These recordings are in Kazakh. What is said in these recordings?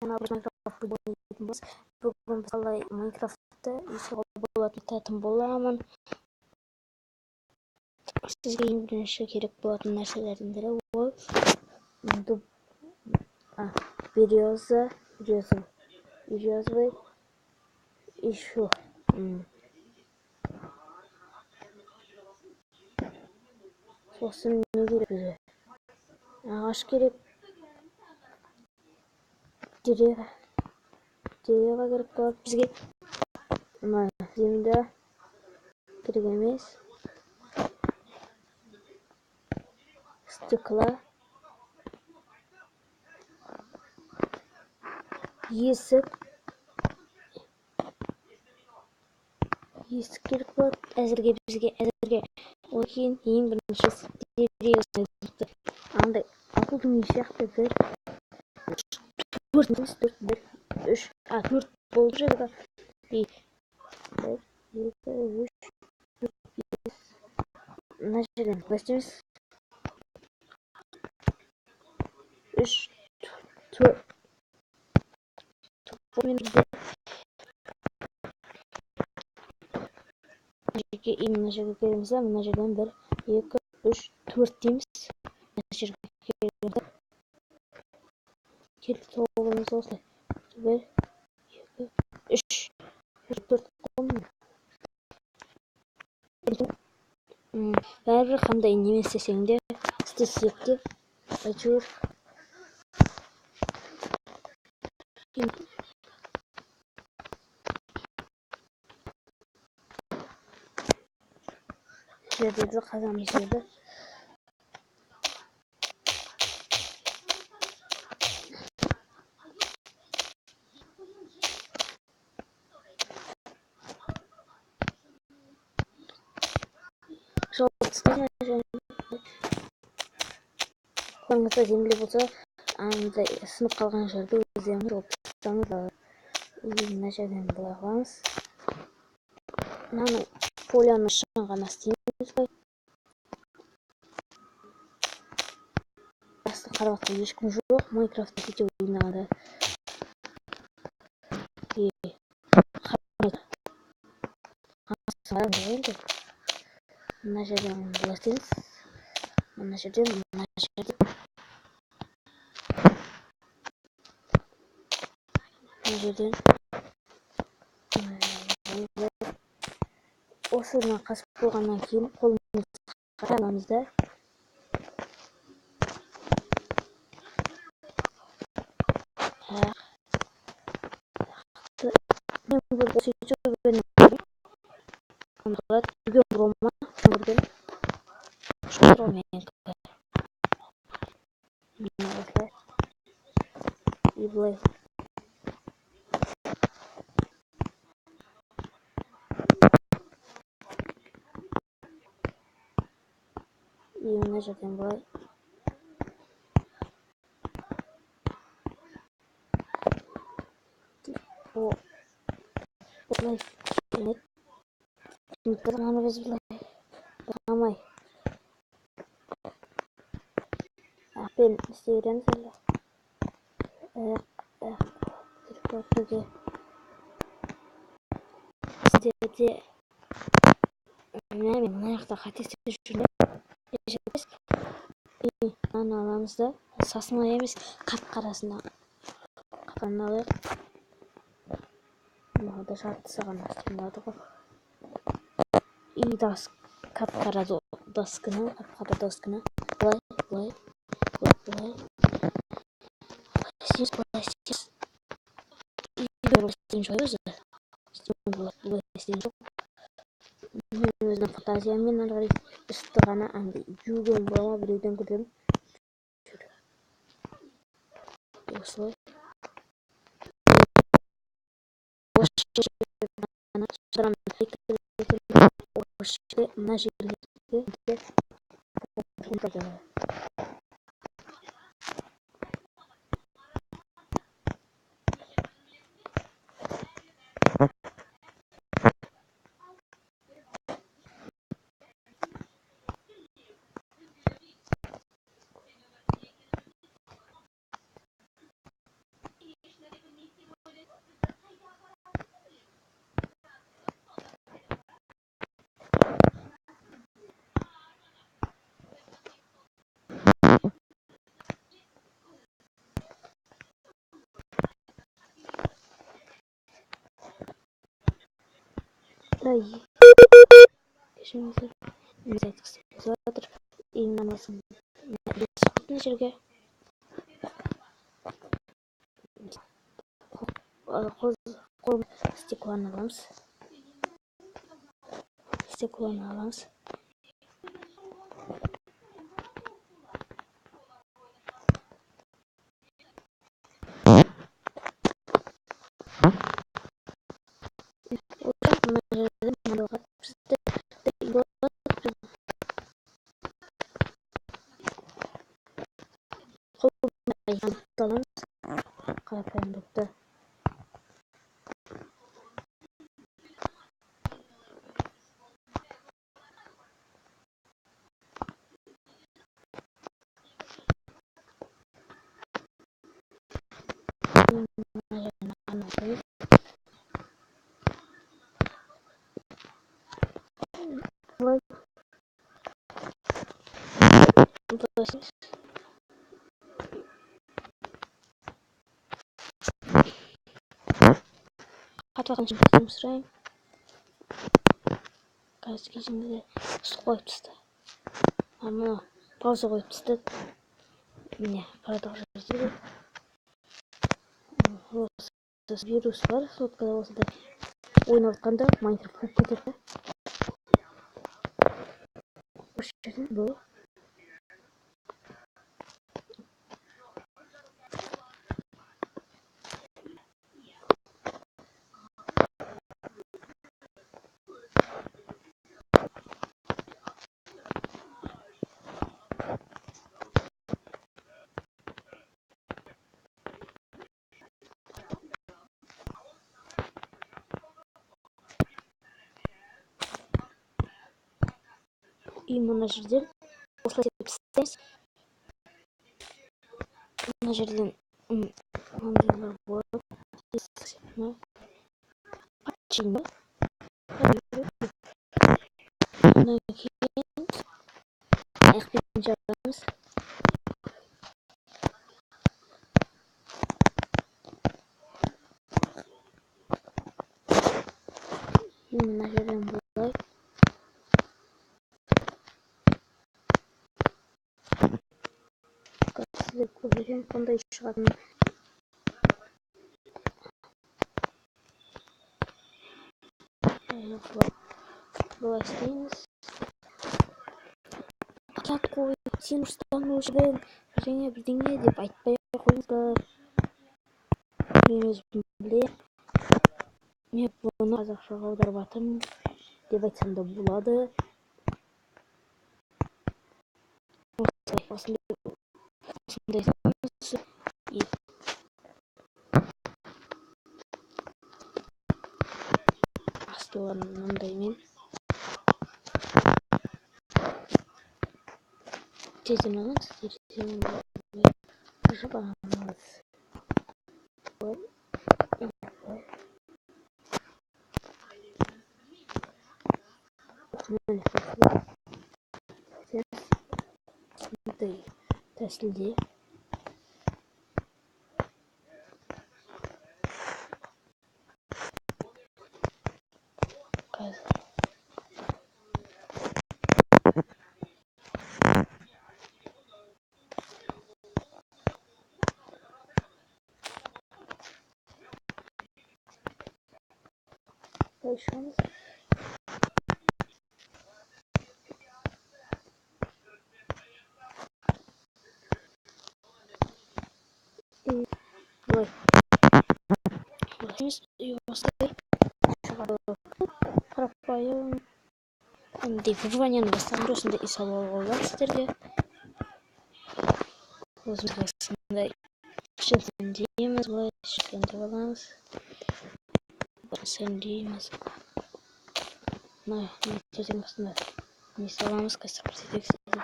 Minecraft oynayacağız. Bugün vallahi Minecraft'ta inşallah болатын боламын. Sizге ең бірінші керек болатын нәрселердің бірі ол береза, еще сосын не керек бізге? Ағаш керек, дерево керек болады бізге. Земля керек емес. Стекла, есік керек болады. Әзірге ол кейін ең бірінші дерево. Андай ақылдың сияқты бір 4 болып жүреді. 1, 2, 3, 4, 5. Мына жерден бастаймыз. 3, 4. Мына жерге келеміз. Мына жерден 1, 2, 3, 4 дейміз. Мына жерге келіп тоғыз осылай. 1, 2, 3, 4 қоймын. Бәрібір қандай немен істесең де, істесек те, әйтеуір жердегі қазамыз жерді. Қолыңызда земле болса, андай сынып қалған жерді өздеріңіз жауып тастаңыз. Мына жерден былай қыламыз. Мынаны поляны шын ғана істейміз. Басты қарап жатқан ешкім жоқ. Майнкрафтта видео ойнағанда. Мына жерден былай істейміз. Мына жерден осыны қасып болғаннан кейін қолымызды қарамыз да. Мына жерден былай. Осылай. Мынаны біз былай қамай. Ақпен істегеніміз әлі. Сіздерде мына жақта қате істеп жүрмін. Мынаны аламыз да, сасына емес, қап-қарасына алайық. Мынада жартысы ғана істемеді ғой. Қап-қара досканы, былай мен өзінің фантазиямен ары үсті ғана аңдай жүген бола біреуден көрдім. Осылай. Мына жерлерде кешіріңіздер, мен айтқысы келіп жатыр. Ең намасын бес жерге қол стекланы аламыз. Қарапайымдылықты қатып жатқан сұрайын. Қазір кезінде сұқ қойып тастады. Мына пауза қойып тастады. Міне парадокс жазды. Вирус бар, соткада осыда ойнап жатқанда Майнкрафт қуып кетеді. Осы жерден бұл мына жерден осылай деп істейміз. Мына жерден мынандай болады. Одан кейін аяқпен жабамыз. Мына жерден бұлай. Сізге көрсетемін қандай шығатынын. Бұлай істейміз. Қат қойып, сен ұрыстан өшірдің, бірдеңе деп айтпай қойыңыздар. Мен өзім білемін. Мен бұны қазақшаға аударып жатырмын деп айтсам да болады. Осындай астыларын мындаймен тезден аламыз, жабамыз. Мындай тәсілде шығамыз. Бұлай осылай қарапайым вырванияны бастағанда осындай үй салып алуға болады сіздерге. Өзімізге осындай сөндейміз, былай сөндіріп аламыз. Сөндейміз. Мына төсектің астына не саламыз, қазір көрсетейік сіздерге.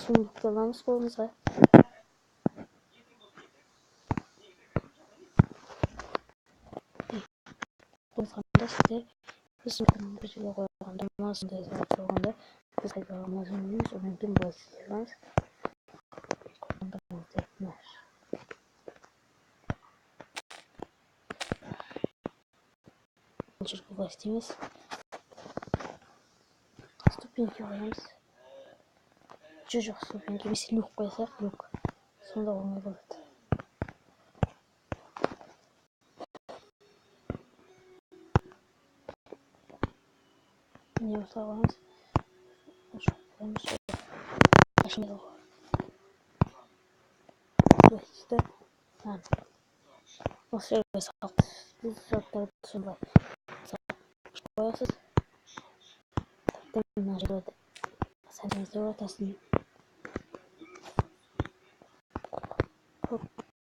Сундукты аламыз қолымызға. Қойғанда сіздер біздің бір жерге қойғанда осындай зат болғанда біз қайталамыз өміріміз, одан кейін былай істейміз. жерге былай істейміз. Ступеньки қоямыз. Жоқ, ступеньки емес, люк қойсақ, люк. Сонда оңай болады. Не осылай қоямыз. Жоқ қоямыз. Ашылмайды ғой. Өйтті. Осы жерге салып, бұл заттарды сондай қоясыз. Мына жерде сәлемдер ортасын.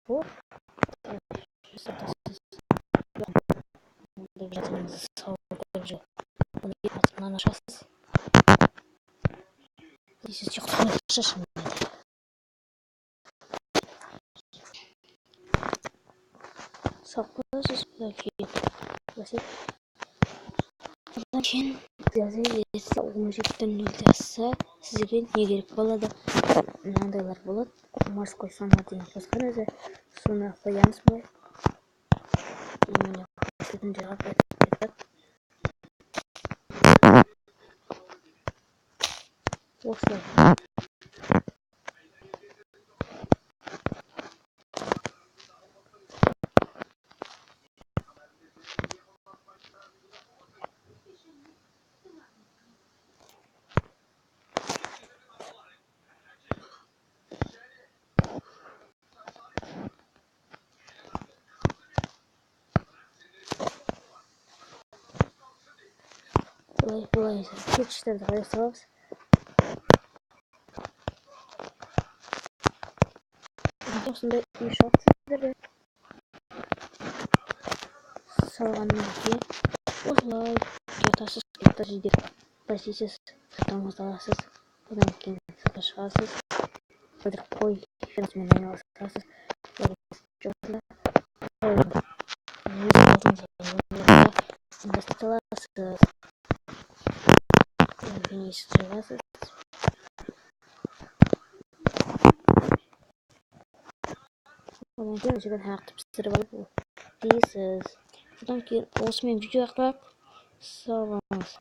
Бұл сатасыз. Деп жатырмыз. Сауып жүр. Оны артынан ашасыз. Здесь тихо шашылмайды. Салып қоясыз. Одан кейін жаза 17:00 асса сізге не керек болады? Мынандайлар болады. Морской фанат деген қосқан өзі. Соны қоямыз былай. Міне бүтін жағы қайтып. Осылай. Бұлай кетіштерді қоя саламыз. Осындай үй шалқсыздырды. Салғаннан кейін осылай кетасыз, жерде басисіз, сыртыңызды аласыз. Одан кейін сыртқа шығасыз. Бір қой фермасымен айналысасыз. Жолында басталасыз. Есік жабасыз. Одан кейін жігін ағытып пісіріп алып дейсіз. Одан кейін осымен видео аяқталады. Сау болыңыз.